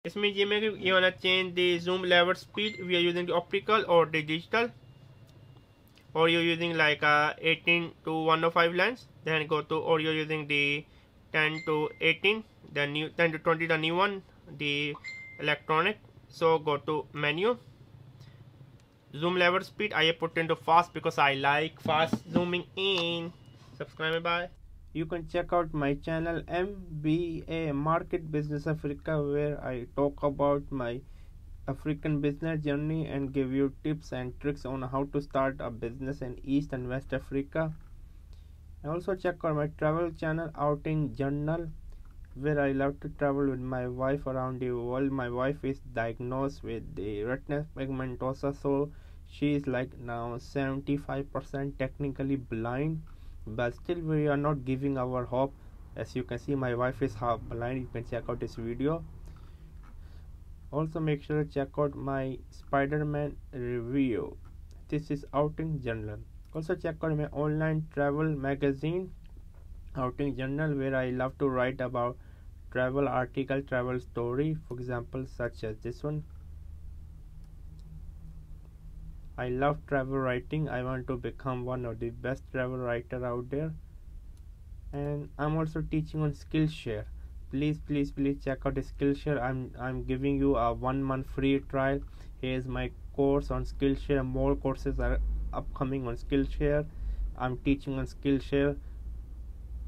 This means you wanna change the zoom level speed. We are using the optical or the digital, or you're using like a 18 to 105 lens. Then go to, or you're using the 10 to 18, the new 10 to 20, the new one, the electronic. So go to menu, zoom level speed. I have put into fast because I like fast zooming in. Subscribe me, bye. You can check out my channel MBA Market Business Africa, where I talk about my African business journey and give you tips and tricks on how to start a business in East and West Africa. And also check out my travel channel Outing Journal, where I love to travel with my wife around the world. My wife is diagnosed with the retinal pigmentosa, so she is like now 75% technically blind, but still we are not giving our hope. As you can see, my wife is half blind. You can check out this video. Also make sure to check out my Spider-Man review. This is Outing Journal. Also check out my online travel magazine Outing Journal, where I love to write about travel article, travel story, for example such as this one. I love travel writing. I want to become one of the best travel writer out there. And I'm also teaching on Skillshare. Please check out Skillshare. I'm giving you a 1 month free trial. Here's my course on Skillshare. More courses are upcoming on Skillshare. I'm teaching on Skillshare.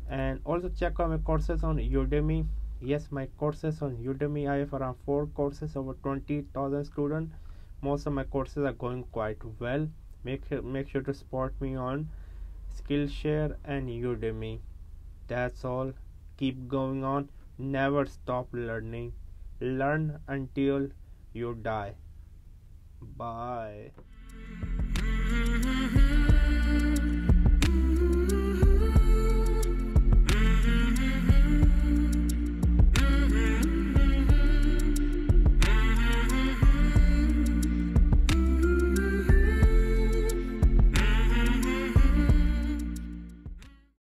And also check out my courses on Udemy. Yes, my courses on Udemy. I have around 4 courses, over 20,000 students. Most of my courses are going quite well. Make sure to support me on Skillshare and Udemy. That's all. Keep going on. Never stop learning. Learn until you die. Bye.